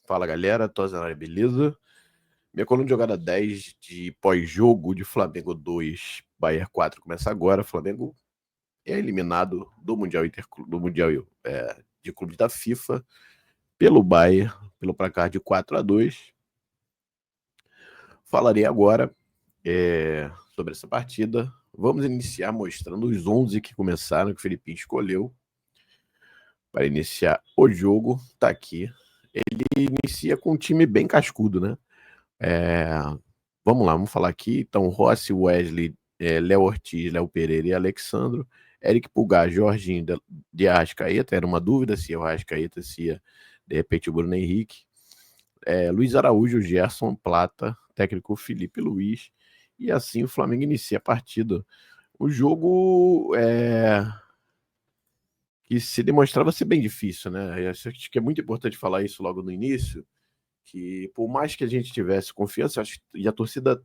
Fala galera, Tosanari, beleza? Minha coluna de jogada 10 de pós-jogo de Flamengo 2, Bayern 4 começa agora. Flamengo é eliminado do Mundial, do Mundial de Clubes da FIFA pelo Bayern, pelo placar de 4-2. Falarei agora sobre essa partida. Vamos iniciar mostrando os 11 que começaram, que o Felipe escolheu para iniciar o jogo. Tá aqui. Ele inicia com um time bem cascudo, né? Vamos lá, vamos falar aqui. Então, Rossi, Wesley, Léo Ortiz, Léo Pereira e Alexandro, Eric Pulgar, Jorginho de Arrascaeta, era uma dúvida se o Arrascaeta se ia, de repente, o Bruno Henrique, Luiz Araújo, Gerson Plata, técnico Felipe Luiz, e assim o Flamengo inicia a partida. O jogo que se demonstrava ser bem difícil, né? Eu acho que é muito importante falar isso logo no início, que por mais que a gente tivesse confiança, acho que a torcida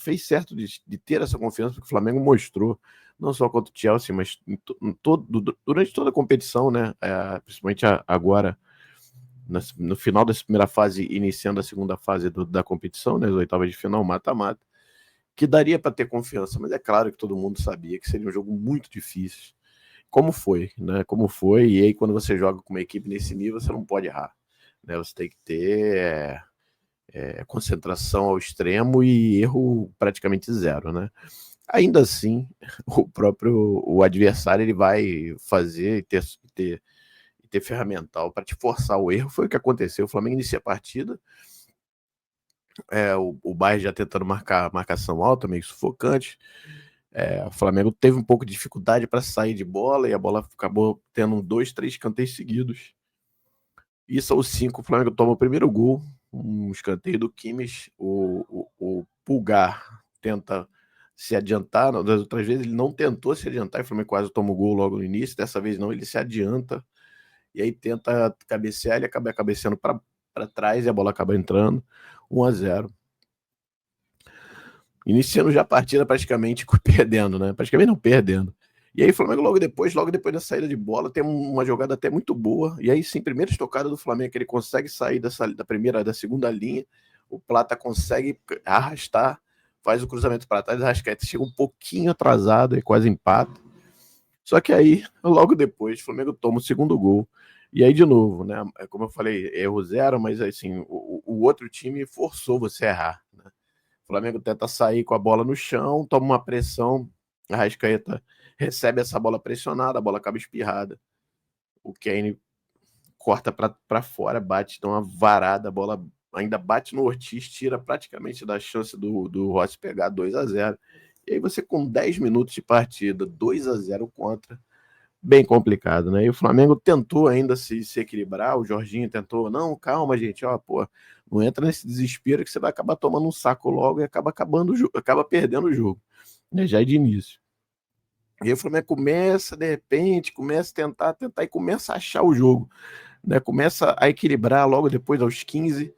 fez certo de ter essa confiança, porque o Flamengo mostrou, não só contra o Chelsea, mas durante toda a competição, né? Principalmente agora, no final dessa primeira fase, iniciando a segunda fase da competição, né? As oitavas de final, mata-mata, que daria para ter confiança, mas é claro que todo mundo sabia que seria um jogo muito difícil, como foi, né? Como foi, e aí quando você joga com uma equipe nesse nível, você não pode errar, né? Você tem que ter concentração ao extremo e erro praticamente zero, né? Ainda assim, o adversário ele vai fazer e ter ferramental para te forçar o erro. Foi o que aconteceu. O Flamengo inicia a partida, o Bayern já tentando marcação alta, meio sufocante. O Flamengo teve um pouco de dificuldade para sair de bola e a bola acabou tendo 2, 3 escanteios seguidos. Isso aos 5, o Flamengo toma o primeiro gol, um escanteio do Kimmich. O Pulgar tenta se adiantar, das outras vezes ele não tentou se adiantar, e o Flamengo quase toma o gol logo no início. Dessa vez não, ele se adianta e aí tenta cabecear, ele acaba cabeceando para trás e a bola acaba entrando, 1-0. Iniciando já a partida praticamente perdendo, né? Praticamente não perdendo. E aí o Flamengo logo depois da saída de bola, tem uma jogada até muito boa. E aí sim, primeira estocada do Flamengo, que ele consegue sair da segunda linha. O Plata consegue arrastar, faz o cruzamento para trás, a Arrascaeta chega um pouquinho atrasado e quase empata. Só que aí, logo depois, o Flamengo toma o segundo gol. E aí, de novo, né? Como eu falei, erro zero, mas assim, o outro time forçou você a errar, né? O Flamengo tenta sair com a bola no chão, toma uma pressão, a Arrascaeta recebe essa bola pressionada, a bola acaba espirrada. O Kane corta para fora, bate, dá uma varada, a bola ainda bate no Ortiz, tira praticamente da chance do Rossi pegar 2-0. E aí você com 10 minutos de partida, 2-0 contra, bem complicado, né? E o Flamengo tentou ainda se equilibrar, o Jorginho tentou, não, calma, gente, ó, pô, não entra nesse desespero que você vai acabar tomando um saco logo e acaba perdendo o jogo, né? Já de início. E aí o Flamengo começa, de repente, começa a tentar e começa a achar o jogo, né? Começa a equilibrar logo depois, aos 15,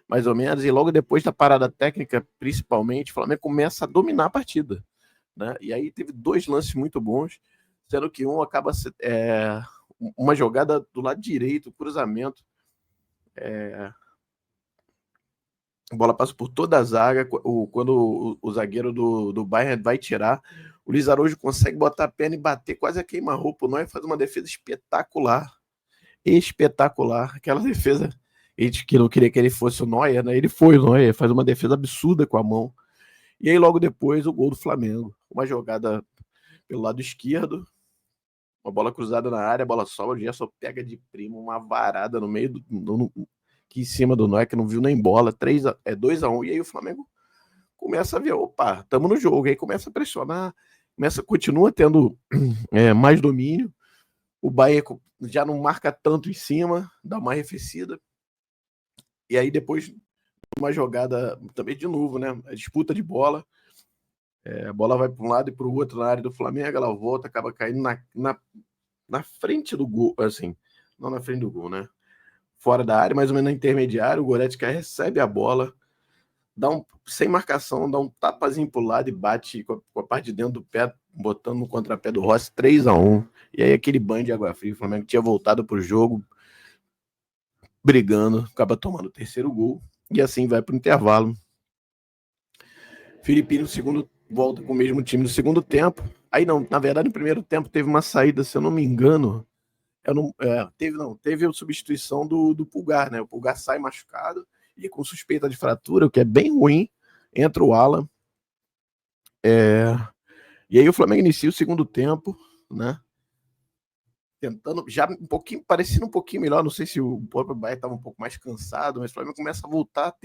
mais ou menos, e logo depois da parada técnica, principalmente, o Flamengo começa a dominar a partida, né? E aí teve 2 lances muito bons, sendo que um acaba uma jogada do lado direito, cruzamento, a bola passa por toda a zaga, quando o zagueiro do Bayern vai tirar, o Luiz Araújo consegue botar a perna e bater quase a queima-roupa. O Neuer faz uma defesa espetacular, espetacular, aquela defesa, a gente que não queria que ele fosse o Neuer, né? Ele foi o Neuer, faz uma defesa absurda com a mão. E aí logo depois o gol do Flamengo, uma jogada pelo lado esquerdo, uma bola cruzada na área, a bola sobra, o Gerson pega de primo, uma varada no meio aqui em cima do Neuer, que não viu nem bola, 2-1, e aí o Flamengo começa a ver, opa, estamos no jogo, aí começa a pressionar, continua tendo mais domínio, o Bahia já não marca tanto em cima, dá uma arrefecida, e aí depois uma jogada também de novo, né, a disputa de bola, a bola vai para um lado e para o outro na área do Flamengo, ela volta, acaba caindo na frente do gol, assim, não na frente do gol, né, fora da área, mais ou menos na intermediária, o Goretzka recebe a bola, sem marcação, dá um tapazinho pro lado e bate com a parte de dentro do pé, botando no contrapé do Rossi, 3-1. E aí aquele banho de água fria, o Flamengo tinha voltado pro jogo, brigando, acaba tomando o terceiro gol, e assim vai para o intervalo. Filipino, segundo, volta com o mesmo time no segundo tempo. Aí não, na verdade, no primeiro tempo teve uma saída, se eu não me engano, teve a substituição do Pulgar, né? O Pulgar sai machucado e com suspeita de fratura, o que é bem ruim. Entra o Alan. E aí o Flamengo inicia o segundo tempo, né? Tentando, já um pouquinho, parecendo um pouquinho melhor. Não sei se o próprio Bayern estava um pouco mais cansado, mas o Flamengo começa a voltar a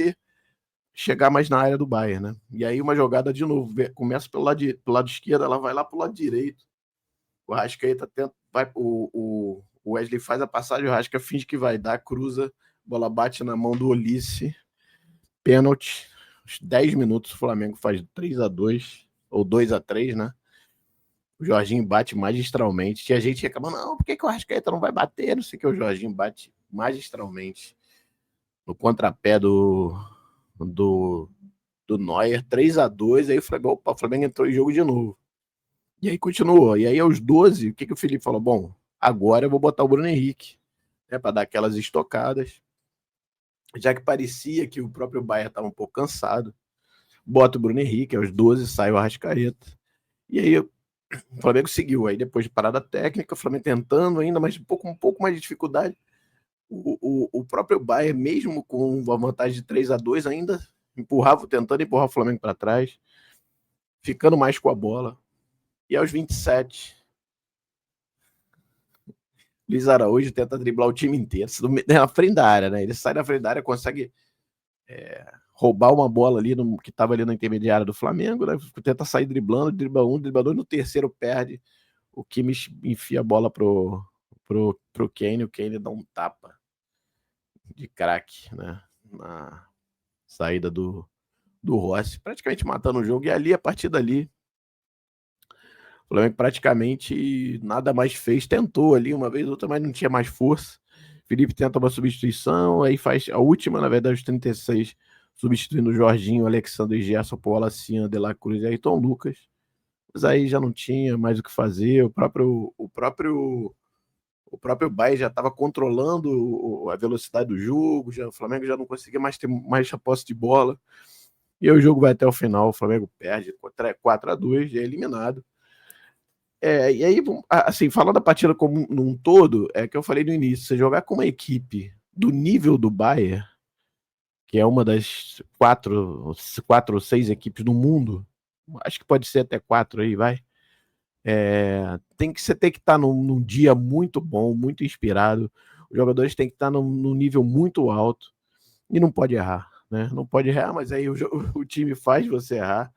chegar mais na área do Bayern, né? E aí uma jogada de novo, começa pelo lado esquerdo, ela vai lá pro lado direito. O Arrascaeta tenta, vai, o Wesley faz a passagem, o Arrasca finge que vai dar, cruza, bola bate na mão do Olisse, pênalti. Uns 10 minutos o Flamengo faz 3-2 ou 2-3, né? O Jorginho bate magistralmente. E a gente reclama, não, por que o Arrascaeta não vai bater? Não sei o que, o Jorginho bate magistralmente no contrapé do Neuer, 3-2. Aí o Flamengo entrou em jogo de novo. E aí continuou. E aí aos 12, o que o Felipe falou? Bom, agora eu vou botar o Bruno Henrique, né, para dar aquelas estocadas. Já que parecia que o próprio Bayern estava um pouco cansado, bota o Bruno Henrique, aos 12 sai o Arrascaeta. E aí o Flamengo seguiu. Aí depois de parada técnica, o Flamengo tentando ainda, mas um pouco mais de dificuldade. O próprio Bayern, mesmo com uma vantagem de 3-2, ainda tentando empurrar o Flamengo para trás, ficando mais com a bola. E aos 27, Luiz Araújo tenta driblar o time inteiro, na frente da área, né? Ele sai da frente da área, consegue roubar uma bola ali que estava ali na intermediária do Flamengo, né? Tenta sair driblando, dribla um, dribla dois, no terceiro perde. O Kimmich enfia a bola pro Kane, o Kane dá um tapa de craque, né? Na saída do Rossi, praticamente matando o jogo. E ali, a partir dali, o Flamengo praticamente nada mais fez. Tentou ali uma vez, outra, mas não tinha mais força. Felipe tenta uma substituição, aí faz a última, na verdade, os 36, substituindo o Jorginho, o Alexandre Gerson, o Alacinha, De La Cruz e Ayrton Lucas. Mas aí já não tinha mais o que fazer. O próprio Bayern já estava controlando a velocidade do jogo, o Flamengo já não conseguia mais ter mais a posse de bola. E aí o jogo vai até o final, o Flamengo perde 4-2, é eliminado. E aí, assim, falando da partida como num todo, é que eu falei no início, você jogar com uma equipe do nível do Bayern, que é uma das quatro ou seis equipes do mundo, acho que pode ser até 4 aí, vai. Você tem que estar num dia muito bom, muito inspirado. Os jogadores têm que estar num nível muito alto e não pode errar, né? Não pode errar, mas aí o time faz você errar.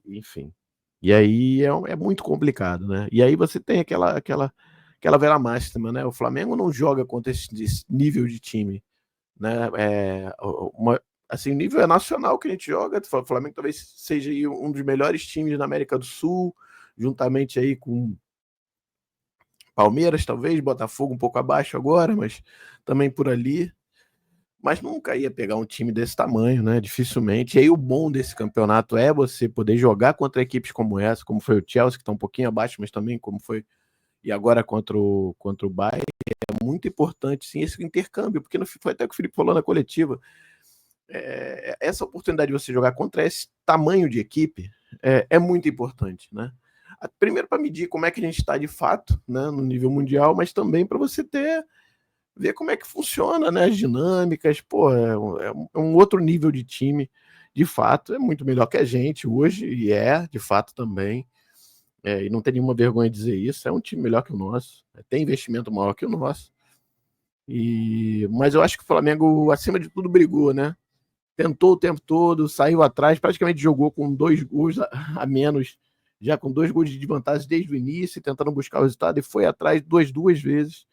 Enfim. E aí é muito complicado, né? E aí você tem aquela velha máxima, né? O Flamengo não joga contra esse nível de time, né? Assim, o nível é nacional que a gente joga. O Flamengo talvez seja um dos melhores times da América do Sul, juntamente aí com Palmeiras, talvez, Botafogo um pouco abaixo agora, mas também por ali. Mas nunca ia pegar um time desse tamanho, né? Dificilmente. E aí o bom desse campeonato é você poder jogar contra equipes como essa, como foi o Chelsea, que está um pouquinho abaixo, mas também como foi e agora contra o Bayern. É muito importante, sim, esse intercâmbio, porque foi até o que o Felipe falou na coletiva. Essa oportunidade de você jogar contra esse tamanho de equipe é muito importante, né? Primeiro para medir como é que a gente está de fato, né, no nível mundial, mas também para você ver como é que funciona, né, as dinâmicas. Pô, é um outro nível de time, de fato, é muito melhor que a gente hoje, e de fato também, e não tem nenhuma vergonha de dizer isso, é um time melhor que o nosso, tem investimento maior que o nosso, mas eu acho que o Flamengo, acima de tudo, brigou, né, tentou o tempo todo, saiu atrás, praticamente jogou com 2 gols a menos, já com 2 gols de vantagem desde o início, tentando buscar o resultado, e foi atrás duas vezes.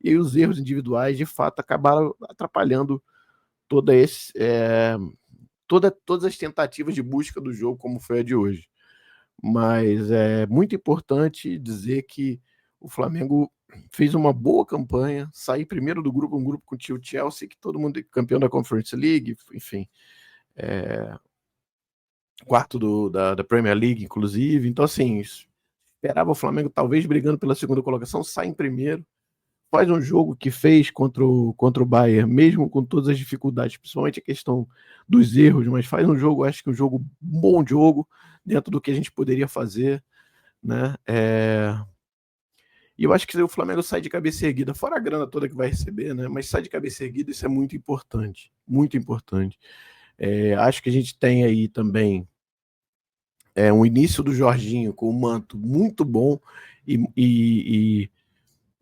E aí os erros individuais, de fato, acabaram atrapalhando todas as tentativas de busca do jogo, como foi a de hoje. Mas é muito importante dizer que o Flamengo fez uma boa campanha, sair primeiro do grupo, um grupo com o Chelsea, que todo mundo é campeão da Conference League, enfim, quarto da Premier League, inclusive. Então, assim, esperava o Flamengo talvez brigando pela segunda colocação, sai em primeiro, faz um jogo que fez contra o Bayern, mesmo com todas as dificuldades, principalmente a questão dos erros, mas faz um jogo, acho que um bom jogo, dentro do que a gente poderia fazer, né? E eu acho que o Flamengo sai de cabeça erguida, fora a grana toda que vai receber, né? Mas sai de cabeça erguida, isso é muito importante, muito importante. Acho que a gente tem aí também um início do Jorginho com um manto muito bom e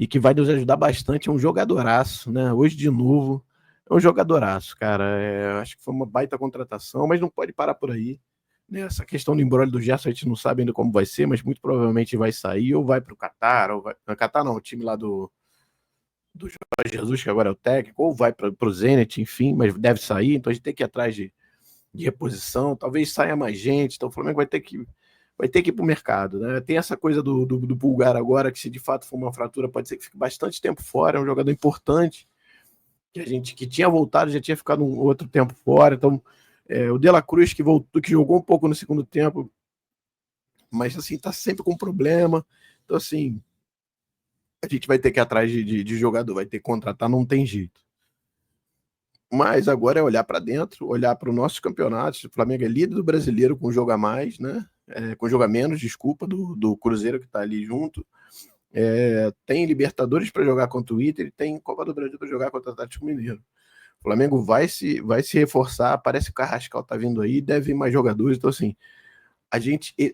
que vai nos ajudar bastante. É um jogadoraço, né? Hoje, de novo, é um jogadoraço, cara. Acho que foi uma baita contratação, mas não pode parar por aí. Né? Essa questão do embrólio do Gerson, a gente não sabe ainda como vai ser, mas muito provavelmente vai sair, ou vai para o Catar, ou vai. Não, Catar não, o time lá do Jorge Jesus, que agora é o técnico, ou vai para o Zenit, enfim, mas deve sair, então a gente tem que ir atrás de reposição, talvez saia mais gente, então o Flamengo vai ter que ir para o mercado, né? Tem essa coisa do Pulgar agora, que se de fato for uma fratura, pode ser que fique bastante tempo fora, é um jogador importante, que tinha voltado, já tinha ficado um outro tempo fora, então o De La Cruz, que voltou, que jogou um pouco no segundo tempo, mas assim, tá sempre com problema, então assim, a gente vai ter que ir atrás de jogador, vai ter que contratar, não tem jeito. Mas agora é olhar para dentro, olhar para o nosso campeonato. O Flamengo é líder do brasileiro com jogo a mais, né? Com jogo a menos, desculpa, do Cruzeiro que está ali junto. Tem Libertadores para jogar contra o Inter e tem Copa do Brasil para jogar contra o Atlético Mineiro. O Flamengo vai se reforçar. Parece que o Carrascal tá vindo aí, deve vir mais jogadores. Então, assim,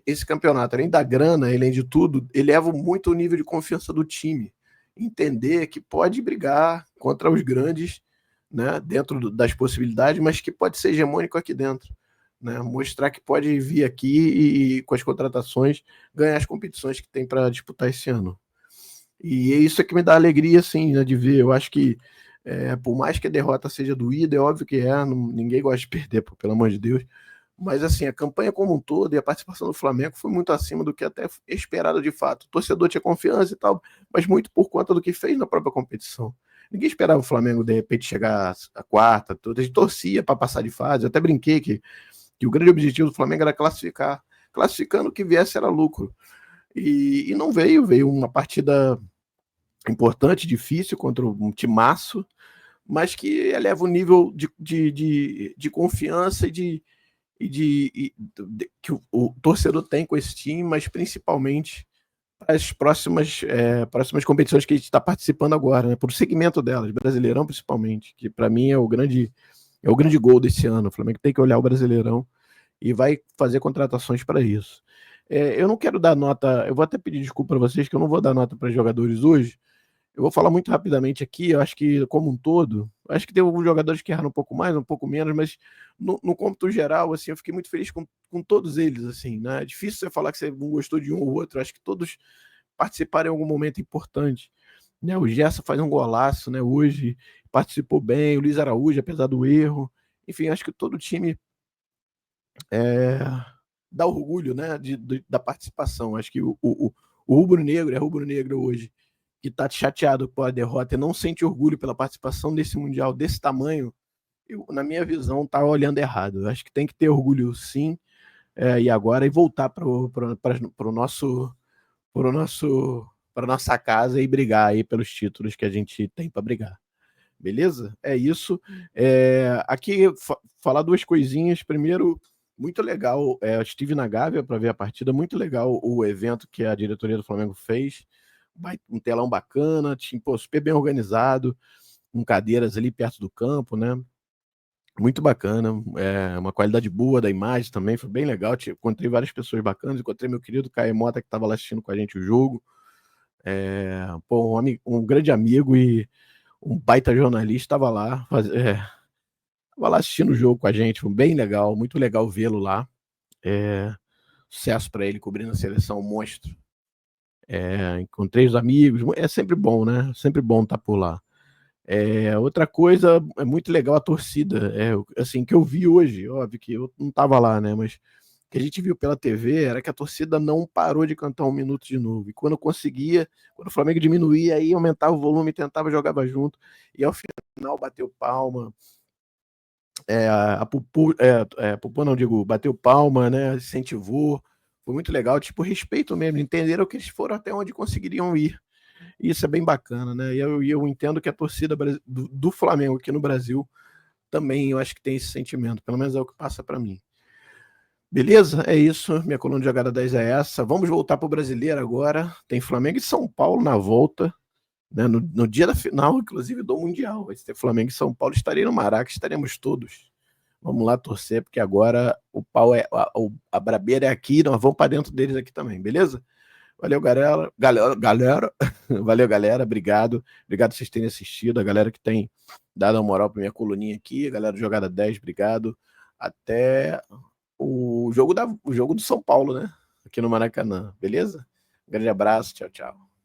esse campeonato, além da grana, além de tudo, eleva muito o nível de confiança do time. Entender que pode brigar contra os grandes, né, dentro das possibilidades, mas que pode ser hegemônico aqui dentro. Né, mostrar que pode vir aqui e, com as contratações, ganhar as competições que tem para disputar esse ano. E é isso que me dá alegria, assim, né, de ver. Eu acho que, por mais que a derrota seja doída, é óbvio que ninguém gosta de perder, pelo amor de Deus, mas assim, a campanha como um todo e a participação do Flamengo foi muito acima do que até esperado de fato. O torcedor tinha confiança e tal, mas muito por conta do que fez na própria competição. Ninguém esperava o Flamengo, de repente, chegar à quarta, a gente torcia para passar de fase. Eu até brinquei que o grande objetivo do Flamengo era classificar. Classificando, o que viesse era lucro. E não veio uma partida importante, difícil, contra um timaço, mas que eleva o nível de confiança que o torcedor tem com esse time, mas principalmente para as próximas competições que a gente está participando agora, né? Por segmento delas, Brasileirão principalmente, que para mim é o grande gol desse ano. O Flamengo tem que olhar o Brasileirão e vai fazer contratações para isso. Eu não quero dar nota, eu vou até pedir desculpa para vocês que eu não vou dar nota para jogadores hoje. Eu vou falar muito rapidamente aqui, eu acho que, como um todo, acho que tem alguns jogadores que erraram um pouco mais, um pouco menos, mas no cômputo geral, assim, eu fiquei muito feliz com todos eles, assim, né? É difícil você falar que você não gostou de um ou outro, acho que todos participaram em algum momento importante. Né? O Gerson faz um golaço, né, hoje, participou bem, o Luiz Araújo, apesar do erro. Enfim, acho que todo o time é, dá orgulho, né, da participação. Acho que o rubro-negro é rubro-negro hoje, que está chateado com a derrota e não sente orgulho pela participação desse Mundial desse tamanho, na minha visão, está olhando errado. Eu acho que tem que ter orgulho, sim, e agora voltar para o nosso para nossa casa e brigar aí pelos títulos que a gente tem para brigar. Beleza? É isso. Aqui, falar duas coisinhas. Primeiro, muito legal. Eu estive na Gávea para ver a partida. Muito legal o evento que a diretoria do Flamengo fez. Um telão bacana, super bem organizado, com cadeiras ali perto do campo, né? Muito bacana. Uma qualidade boa da imagem também. Foi bem legal. Encontrei várias pessoas bacanas. Encontrei meu querido Caio Mota, que estava lá assistindo com a gente o jogo. Um grande amigo e um baita jornalista estava lá, tava lá assistindo o jogo com a gente, foi bem legal, muito legal vê-lo lá. Sucesso para ele cobrindo a seleção, monstro. Encontrei os amigos, é sempre bom, né? Sempre bom estar por lá. Outra coisa, é muito legal a torcida, assim, que eu vi hoje, óbvio que eu não estava lá, né? Mas que a gente viu pela TV era que a torcida não parou de cantar um minuto de novo. E quando conseguia, quando o Flamengo diminuía, aí aumentava o volume, tentava, jogava junto. E ao final bateu palma. A Pupu não digo, bateu palma, né? Incentivou. Foi muito legal, tipo, respeito mesmo. Entenderam que eles foram até onde conseguiriam ir. E isso é bem bacana, né? E eu entendo que a torcida do Flamengo aqui no Brasil também, eu acho que tem esse sentimento, pelo menos é o que passa para mim. Beleza? É isso. Minha coluna de jogada 10 é essa. Vamos voltar para o brasileiro agora. Tem Flamengo e São Paulo na volta, né? No dia da final, inclusive, do Mundial. Vai ter Flamengo e São Paulo. Estarei no Maraca, estaremos todos. Vamos lá torcer, porque agora o pau é. A brabeira é aqui, nós vamos para dentro deles aqui também, beleza? Valeu, galera. Galera. Valeu, galera. Obrigado. Obrigado por vocês terem assistido. A galera que tem dado a moral para minha coluninha aqui. A galera do Jogada 10, obrigado. Até o jogo do São Paulo, né? Aqui no Maracanã, beleza? Um grande abraço, tchau, tchau.